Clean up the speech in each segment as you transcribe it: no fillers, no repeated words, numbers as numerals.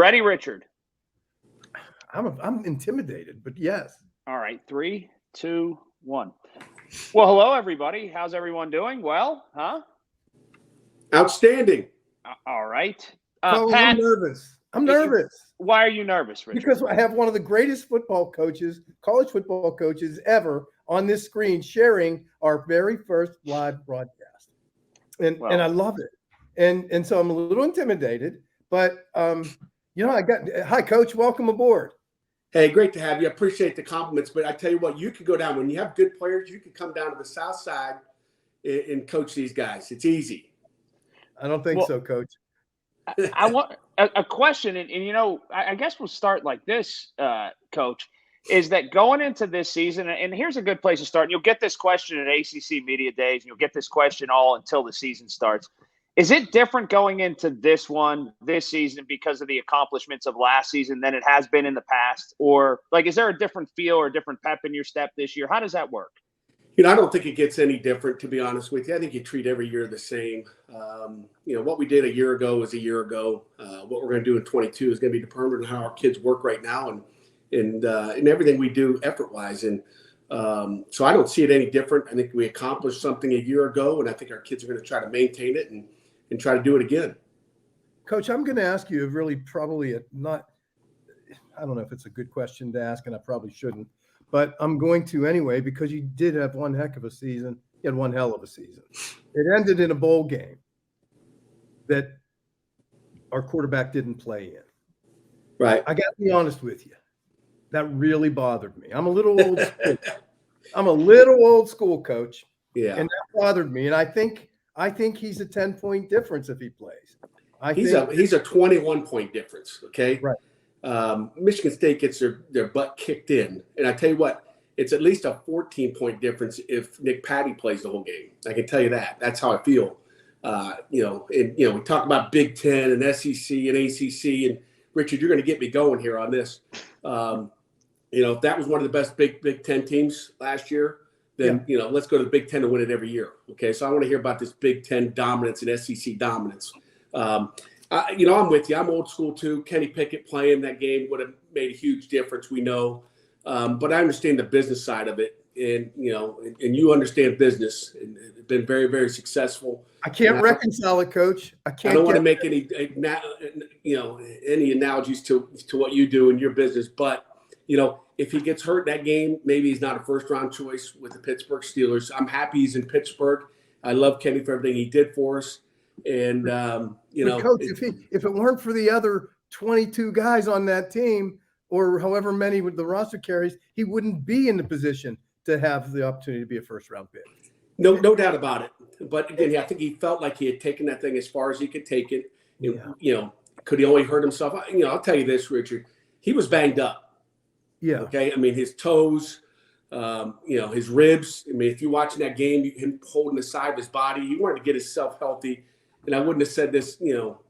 ready, Richard? I'm intimidated, but yes. All right, 3, 2, 1. Well, hello, everybody. How's everyone doing? Well, huh? Outstanding. All right. Colin, Pat, I'm nervous. I'm nervous. Why are you nervous, Richard? Because I have one of the greatest football coaches, college football coaches ever on this screen sharing our very first live broadcast. And I love it. And so I'm a little intimidated, but hi, Coach, welcome aboard. Hey, great to have you. I appreciate the compliments, but I tell you what, you can go down when you have good players. You can come down to the South Side and coach these guys. It's easy. I don't think so, Coach. I want a question, and I guess we'll start like this, Coach. Is that going into this season? And here's a good place to start. And you'll get this question at ACC Media Days, and you'll get this question all until the season starts. Is it different going into this season because of the accomplishments of last season than it has been in the past? Or, is there a different feel or a different pep in your step this year? How does that work? I don't think it gets any different, to be honest with you. I think you treat every year the same. What we did a year ago was a year ago. What we're going to do in 22 is going to be determined how our kids work right now and everything we do effort-wise. And so I don't see it any different. I think we accomplished something a year ago, and I think our kids are going to try to maintain it and try to do it again. Coach, I'm going to ask you really probably I don't know if it's a good question to ask, and I probably shouldn't, but I'm going to anyway, because you did have one heck of a season. You had one hell of a season. It ended in a bowl game that our quarterback didn't play in. Right. I got to be honest with you. That really bothered me. I'm a little old school. I'm a little old school, Coach. Yeah. And that bothered me. And I think he's a 10-point difference if he plays. He's a 21-point difference. Okay. Right. Michigan State gets their butt kicked in, and I tell you what, it's at least a 14-point difference if Nick Patty plays the whole game. I can tell you that. That's how I feel. We talk about Big Ten and SEC and ACC, and Richard, you're going to get me going here on this. If that was one of the best Big Ten teams last year, then let's go to the Big Ten and win it every year. Okay, so I want to hear about this Big Ten dominance and SEC dominance. I'm with you. I'm old school too. Kenny Pickett playing that game would have made a huge difference. We know, but I understand the business side of it, and you understand business and been very, very successful. I can't reconcile it, Coach. I don't want to make any analogies to what you do in your business, but if he gets hurt in that game, maybe he's not a first-round choice with the Pittsburgh Steelers. I'm happy he's in Pittsburgh. I love Kenny for everything he did for us. And, Coach, if it weren't for the other 22 guys on that team or however many with the roster carries, he wouldn't be in the position to have the opportunity to be a first-round pick. No doubt about it. But again, I think he felt like he had taken that thing as far as he could take it. Yeah. Could he only hurt himself? I'll tell you this, Richard. He was banged up. Yeah. Okay. I mean, his toes, his ribs. I mean, if you're watching that game, him holding the side of his body, he wanted to get himself healthy. And I wouldn't have said this,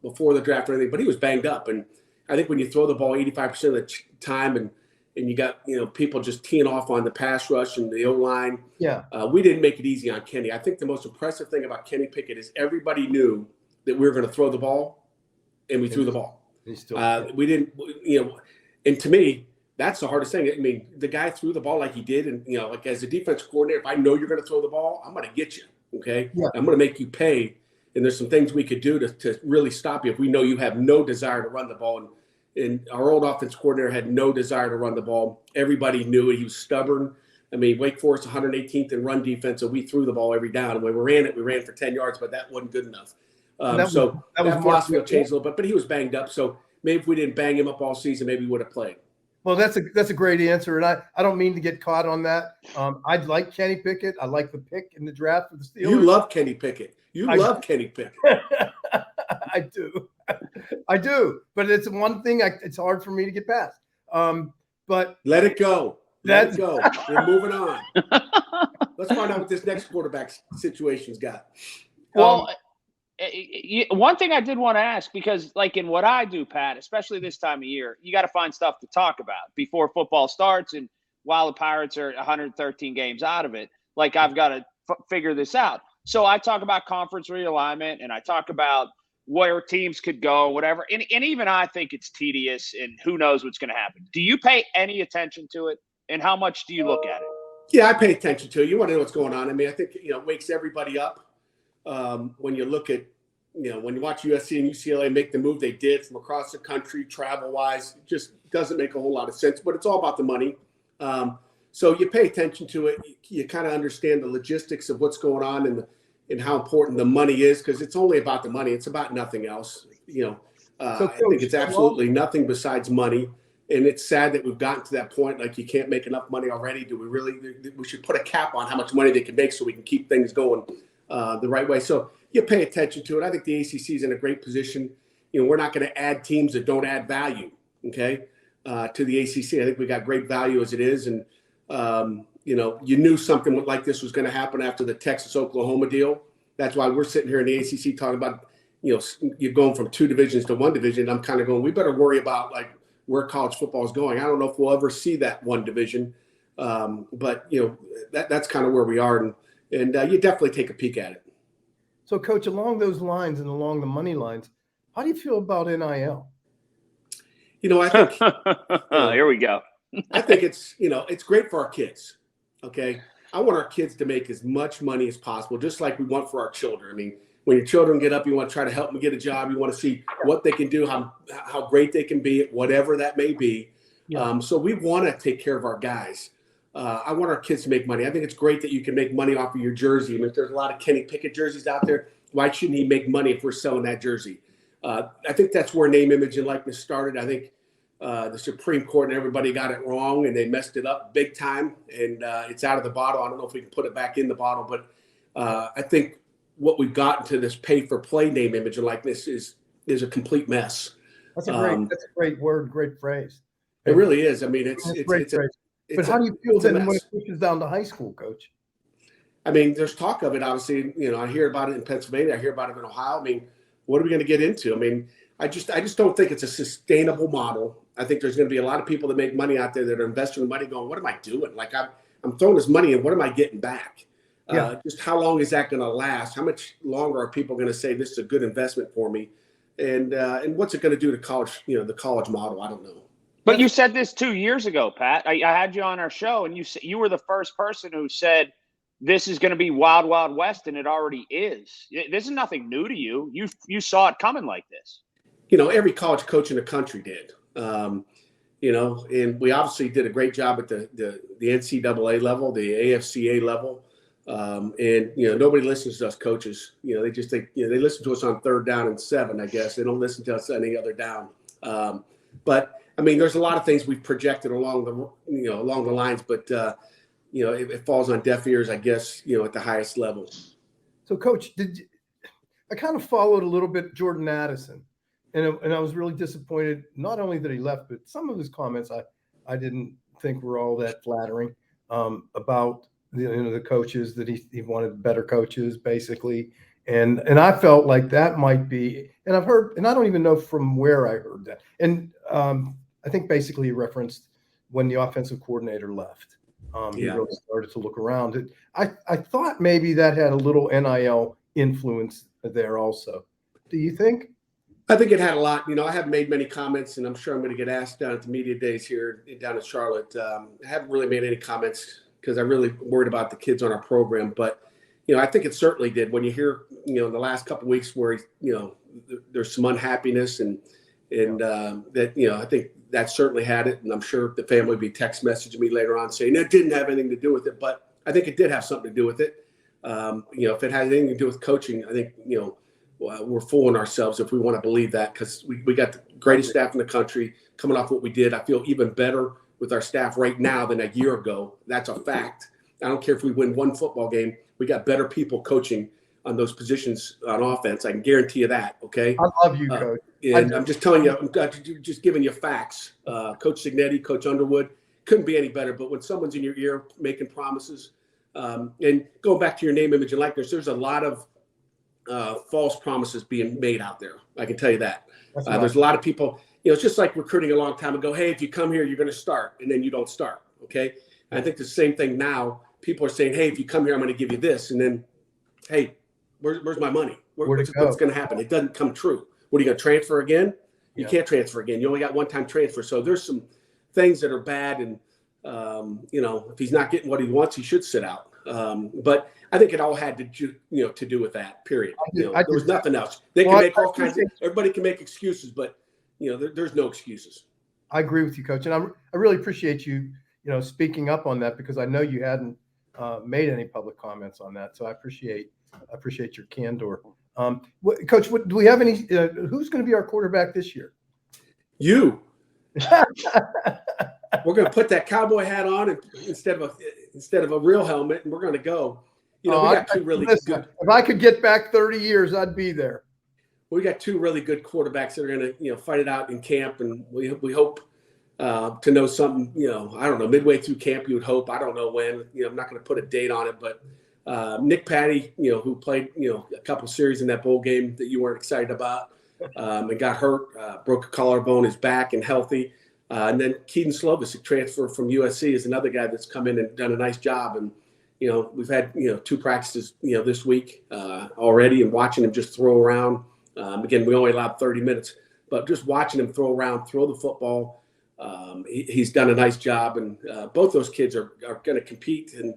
before the draft or anything, but he was banged up. And I think when you throw the ball 85% of the time and you got, people just teeing off on the pass rush and the O-line. Yeah. We didn't make it easy on Kenny. I think the most impressive thing about Kenny Pickett is everybody knew that we were going to throw the ball, and we threw the ball. We didn't, and to me, that's the hardest thing. I mean, the guy threw the ball like he did. And, as a defense coordinator, if I know you're going to throw the ball, I'm going to get you. Okay. Yeah. I'm going to make you pay. And there's some things we could do to really stop you if we know you have no desire to run the ball. And our old offense coordinator had no desire to run the ball. Everybody knew it. He was stubborn. I mean, Wake Forest 118th in run defense, so we threw the ball every down. And when we ran it, we ran for 10 yards, but that wasn't good enough. That philosophy will change a little bit. But he was banged up, so maybe if we didn't bang him up all season, maybe he would have played. Well, that's a great answer, and I don't mean to get caught on that. I like Kenny Pickett. I like the pick in the draft for the Steelers. You love Kenny Pickett. Love Kenny Pickett. I do. But it's one thing it's hard for me to get past. But let it go. Let it go. We're moving on. Let's find out what this next quarterback situation's got. Well, one thing I did want to ask, because in what I do, Pat, especially this time of year, you got to find stuff to talk about before football starts. And while the Pirates are 113 games out of it, I've got to figure this out. So I talk about conference realignment, and I talk about where teams could go, whatever. And even I think it's tedious and who knows what's going to happen. Do you pay any attention to it? And how much do you look at it? Yeah, I pay attention to it. You want to know what's going on. I mean, I think, it wakes everybody up when you look at, when you watch USC and UCLA make the move they did from across the country, travel-wise, it just doesn't make a whole lot of sense. But it's all about the money. So you pay attention to it. You kind of understand the logistics of what's going on and how important the money is, because it's only about the money. It's about nothing else. I think it's absolutely nothing besides money. And it's sad that we've gotten to that point. Like, you can't make enough money already. We should put a cap on how much money they can make so we can keep things going the right way. So you pay attention to it. I think the ACC is in a great position. We're not going to add teams that don't add value, okay, to the ACC. I think we got great value as it is. And, you knew something like this was going to happen after the Texas-Oklahoma deal. That's why we're sitting here in the ACC talking about, you're going from 2 divisions to 1 division. I'm kind of going, we better worry about, like, where college football is going. I don't know if we'll ever see that 1 division, but that's kind of where we are, and you definitely take a peek at it. So, Coach, along those lines and along the money lines, how do you feel about NIL? I think here we go. I think it's great for our kids. Okay, I want our kids to make as much money as possible, just like we want for our children. I mean, when your children get up, you want to try to help them get a job. You want to see what they can do, how great they can be at whatever that may be. Yeah. So we want to take care of our guys. I want our kids to make money. I think it's great that you can make money off of your jersey. I mean, if there's a lot of Kenny Pickett jerseys out there, why shouldn't he make money if we're selling that jersey? I think that's where name, image, and likeness started. I think the Supreme Court and everybody got it wrong, and they messed it up big time. And it's out of the bottle. I don't know if we can put it back in the bottle, but I think what we've gotten to this pay-for-play name, image, and likeness is a complete mess. That's a great word, great phrase. It really is. I mean, it's great phrase. But how do you feel then when it pushes down to high school, Coach? I mean, there's talk of it, obviously. I hear about it in Pennsylvania. I hear about it in Ohio. I mean, what are we going to get into? I mean, I just don't think it's a sustainable model. I think there's going to be a lot of people that make money out there that are investing money going, what am I doing? Like, I'm throwing this money in. What am I getting back? Yeah. Just how long is that going to last? How much longer are people going to say this is a good investment for me? And what's it going to do to college, the college model? I don't know. But you said this 2 years ago, Pat. I had you on our show, and you were the first person who said this is going to be wild, wild west, and it already is. This is nothing new to you. You saw it coming like this. Every college coach in the country did. And we obviously did a great job at the NCAA level, the AFCA level. And nobody listens to us coaches. They just think they listen to us on 3rd down and 7. I guess they don't listen to us any other down. But I mean, there's a lot of things we've projected along the lines, but it falls on deaf ears, I guess. At the highest level. So, Coach, I kind of followed a little bit Jordan Addison, and I was really disappointed. Not only that he left, but some of his comments I didn't think were all that flattering about. The coaches that he wanted better coaches, basically. And I felt like that might be, and I've heard, and I don't even know from where I heard that. And I think basically he referenced when the offensive coordinator left. He really started to look around. I thought maybe that had a little NIL influence there also. Do you think? I think it had a lot. I haven't made many comments, and I'm sure I'm going to get asked down at the media days here down in Charlotte. I haven't really made any comments because I'm really worried about the kids on our program. But, I think it certainly did. When you hear, in the last couple of weeks where, there's some unhappiness and that, I think that certainly had it. And I'm sure the family would be text messaging me later on saying that didn't have anything to do with it. But I think it did have something to do with it. If it had anything to do with coaching, I think, we're fooling ourselves if we want to believe that, because we got the greatest staff in the country coming off what we did. I feel even better with our staff right now than a year ago. That's a fact. I don't care if we win 1 football game. We got better people coaching on those positions on offense. I can guarantee you that. Okay. I love you, Coach. And I'm just telling you, I'm just giving you facts. Coach Signetti, Coach Underwood, couldn't be any better. But when someone's in your ear making promises, and going back to your name, image, and likeness, there's a lot of false promises being made out there. I can tell you that. There's a lot of people. It's just like recruiting a long time ago. Hey, if you come here, you're going to start, and then you don't start. Okay. And I think the same thing now. People are saying, hey, if you come here, I'm going to give you this. And then, hey, where's my money? what's going to happen? It doesn't come true. What are you going to transfer again? You can't transfer again. You only got one-time transfer. So there's some things that are bad, and if he's not getting what he wants, he should sit out. But I think it all had to do with that. Period. There was nothing else. They can make all kinds of. Everybody can make excuses, but there's no excuses. I agree with you, Coach, and I really appreciate you speaking up on that, because I know you hadn't made any public comments on that. So I appreciate your candor. Coach, do we have any? Who's going to be our quarterback this year? You. We're going to put that cowboy hat on instead of a real helmet, and we're going to go. We got two really good. If I could get back 30 years, I'd be there. We got two really good quarterbacks that are going to fight it out in camp, and we hope to know something. I don't know, midway through camp, you would hope. I don't know when. I'm not going to put a date on it, but Nick Patty, who played a couple series in that bowl game that you weren't excited about, and got hurt, broke a collarbone, is back and healthy. And then Keaton Slovis, a transfer from USC, is another guy that's come in and done a nice job. And we've had 2 practices this week already, and watching him just throw around. Again, we only allowed 30 minutes, but just watching him throw around, throw the football, he's done a nice job. And both those kids are going to compete. And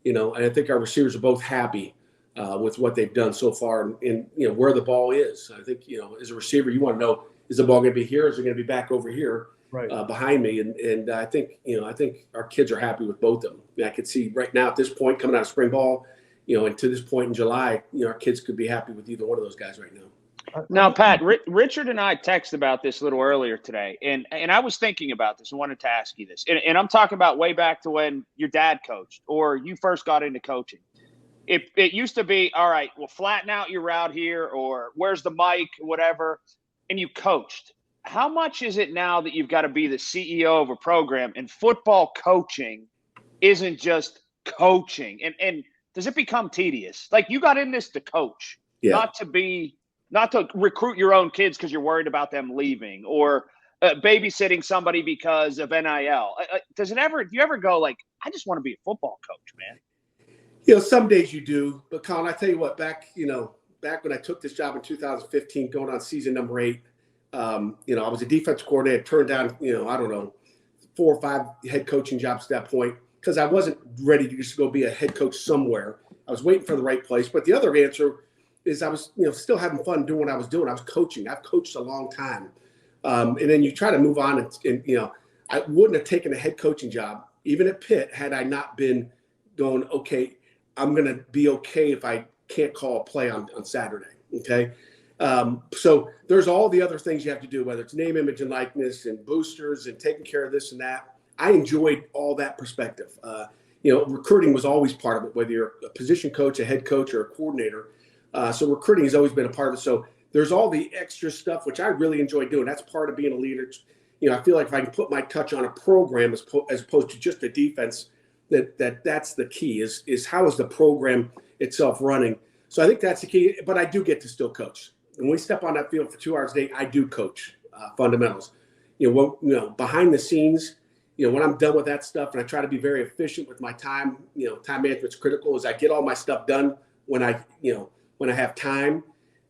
and I think our receivers are both happy with what they've done so far, and where the ball is. I think as a receiver, you want to know, is the ball going to be here, or is it going to be back over here? Right. Behind me, and I think our kids are happy with both of them. I could see right now at this point, coming out of spring ball, and to this point in July, our kids could be happy with either one of those guys right now. Now, Pat, Richard and I texted about this a little earlier today, and I was thinking about this and wanted to ask you this, and I'm talking about way back to when your dad coached or you first got into coaching. It used to be, all right, well, flatten out your route here, or where's the mic, whatever, and you coached. How much is it now that you've got to be the CEO of a program, and football coaching isn't just coaching? And does it become tedious? Like, you got in this to coach, not to recruit your own kids because you're worried about them leaving, or babysitting somebody because of NIL. Do you ever go like, I just want to be a football coach, man? Some days you do, but Colin, I tell you what, back when I took this job in 2015, going on season number 8, I was a defense coordinator, turned down, 4 or 5 head coaching jobs at that point, because I wasn't ready to just go be a head coach somewhere. I was waiting for the right place. But the other answer is I was, still having fun doing what I was doing. I was coaching. I've coached a long time. And then you try to move on, and I wouldn't have taken a head coaching job, even at Pitt, had I not been going, okay, I'm going to be okay if I can't call a play on Saturday. Okay. So there's all the other things you have to do, whether it's name, image, and likeness, and boosters, and taking care of this and that. I enjoyed all that perspective. Recruiting was always part of it, whether you're a position coach, a head coach, or a coordinator. So recruiting has always been a part of it. So there's all the extra stuff, which I really enjoy doing. That's part of being a leader. I feel like if I can put my touch on a program as opposed to just a defense, that's the key is how is the program itself running. So I think that's the key, but I do get to still coach. When we step on that field for 2 hours a day, I do coach fundamentals. Behind the scenes, when I'm done with that stuff, and I try to be very efficient with my time. Time management's critical. Is I get all my stuff done when I have time.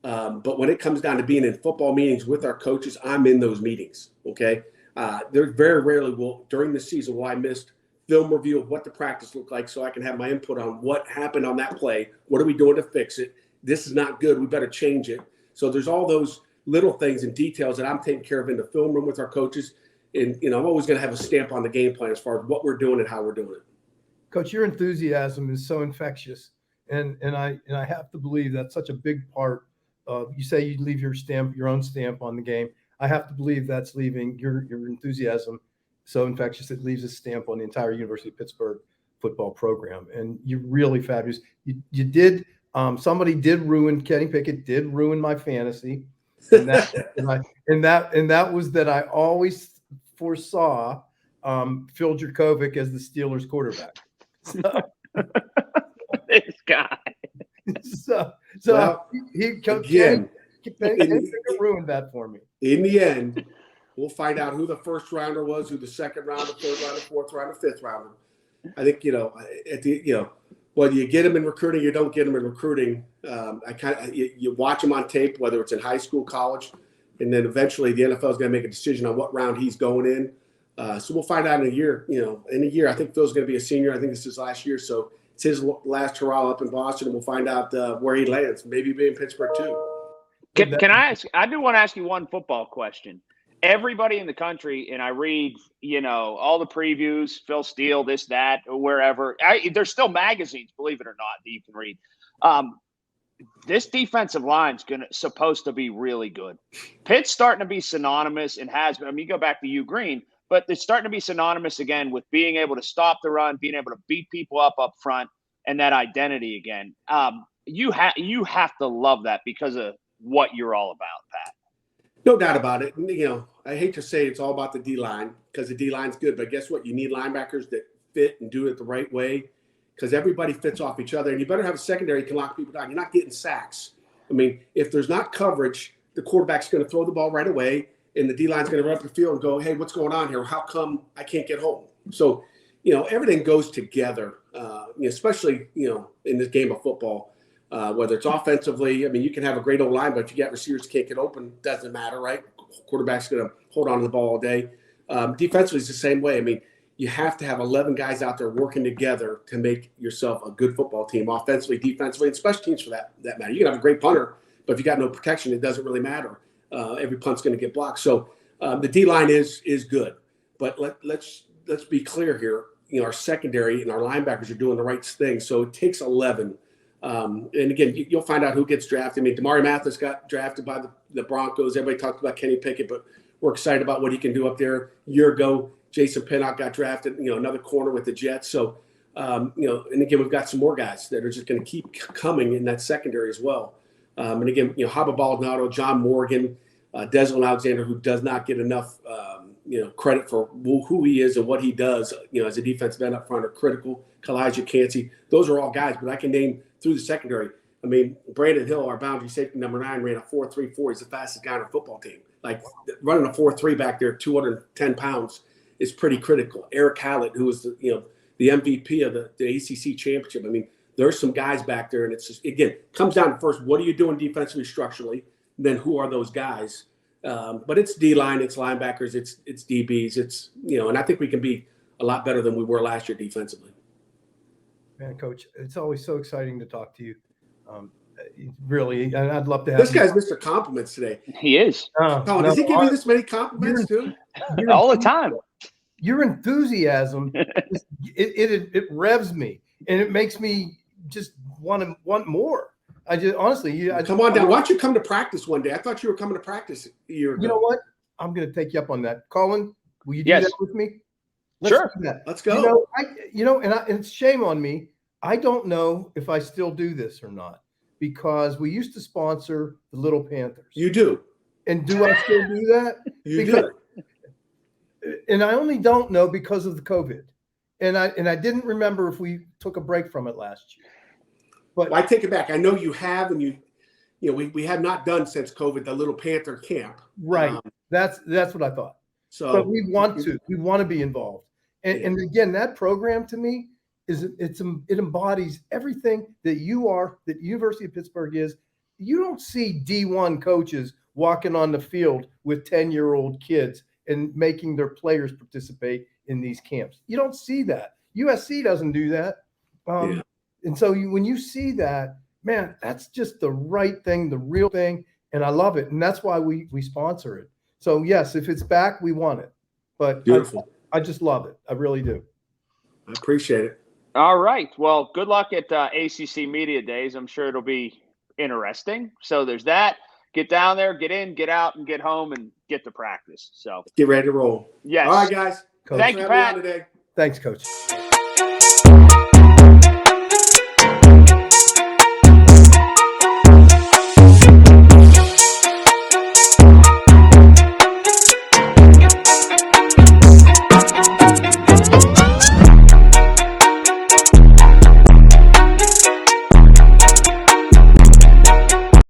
But when it comes down to being in football meetings with our coaches, I'm in those meetings. Okay, there very rarely during the season will I miss film review of what the practice looked like, so I can have my input on what happened on that play. What are we doing to fix it? This is not good. We better change it. So there's all those little things and details that I'm taking care of in the film room with our coaches. And, I'm always going to have a stamp on the game plan as far as what we're doing and how we're doing it. Coach, your enthusiasm is so infectious. And I have to believe that's such a big part of, you say you leave your own stamp on the game. I have to believe that's leaving your enthusiasm so infectious it leaves a stamp on the entire University of Pittsburgh football program. And you're really fabulous. You did. Somebody did ruin, Kenny Pickett did ruin my fantasy. And that was that I always foresaw Phil Dracovic as the Steelers quarterback. So, this guy. He ruined that for me. In the end, we'll find out who the first rounder was, who the second rounder, third rounder, fourth rounder, fifth rounder. I think, whether you get them in recruiting, you don't get them in recruiting. You watch him on tape, whether it's in high school, college, and then eventually the NFL is going to make a decision on what round he's going in. So we'll find out in a year. In a year, I think Phil's going to be a senior. I think this is his last year, so it's his last hurrah up in Boston, and we'll find out where he lands. Maybe be in Pittsburgh too. Can I ask? I do want to ask you one football question. Everybody in the country, and I read, all the previews, Phil Steele, this, that, or wherever. There's still magazines, believe it or not, that you can read. This defensive line's supposed to be really good. Pitt's starting to be synonymous and has been. I mean, you go back to Hugh Green, but it's starting to be synonymous again with being able to stop the run, being able to beat people up front, and that identity again. You have to love that because of what you're all about, Pat. No doubt about it. I hate to say it's all about the D-line because the D-line's good, but guess what? You need linebackers that fit and do it the right way because everybody fits off each other. And you better have a secondary that can lock people down. You're not getting sacks. I mean, if there's not coverage, the quarterback's going to throw the ball right away, and the D-line's going to run up the field and go, hey, what's going on here? How come I can't get home? So, everything goes together, especially, in this game of football. Whether it's offensively, I mean, you can have a great old line, but if you got receivers can't get open, doesn't matter, right? Quarterback's going to hold on to the ball all day. Defensively, it's the same way. I mean, you have to have 11 guys out there working together to make yourself a good football team, offensively, defensively, and special teams for that matter. You can have a great punter, but if you got no protection, it doesn't really matter. Every punt's going to get blocked. So the D-line is good, but let's be clear here. Our secondary and our linebackers are doing the right thing. So it takes 11. And again, you'll find out who gets drafted. I mean, Damari Mathis got drafted by the Broncos. Everybody talked about Kenny Pickett, but we're excited about what he can do up there. A year ago, Jason Pinnock got drafted, another corner with the Jets. So, and again, we've got some more guys that are just going to keep coming in that secondary as well. And again, Haba Baldonado, John Morgan, Desmond Alexander, who does not get enough, credit for who he is and what he does, as a defensive end up front are critical. Kalijah Cansey, those are all guys, but I can name through the secondary. I mean, Brandon Hill, our boundary safety number 9, ran a 4.34. He's the fastest guy on our football team. Like running a 4.3 back there, 210 pounds is pretty critical. Eric Hallett, who was the MVP of the ACC championship. I mean, there's some guys back there, and it's just, again, comes down to first, what are you doing defensively, structurally? Then who are those guys? But it's D-line, it's linebackers, it's DBs, it's and I think we can be a lot better than we were last year defensively. Man, Coach, it's always so exciting to talk to you. Really, and I'd love to have this guy's Mr. Compliments today. He is. Colin, does he give you this many compliments too? All the time. Your enthusiasm, it revs me, and it makes me just want more. I just honestly, come on down. Why don't you come to practice one day? I thought you were coming to practice a year ago. You know what? I'm going to take you up on that. Colin, will you do Yes. that with me? Sure. Let's go. And it's shame on me. I don't know if I still do this or not because we used to sponsor the Little Panthers. You do. And do I still do that? You do. And I only don't know because of the COVID. And I didn't remember if we took a break from it last year. But I take it back. I know you have, and we have not done since COVID the Little Panther camp. Right. That's what I thought. So, but we want to be involved. And again, that program to me it embodies everything that that University of Pittsburgh is. You don't see D1 coaches walking on the field with 10-year-old kids and making their players participate in these camps. You don't see that. USC doesn't do that. And so when you see that, man, that's just the right thing, the real thing. And I love it. And that's why we sponsor it. So yes, if it's back, we want it. But beautiful. I just love it. I really do. I appreciate it. All right. Well, good luck at ACC Media Days. I'm sure it'll be interesting. So there's that. Get down there, get in, get out, and get home and get to practice. So get ready to roll. Yes. All right, guys. Coach. Thank you, Pat. Thanks, Coach.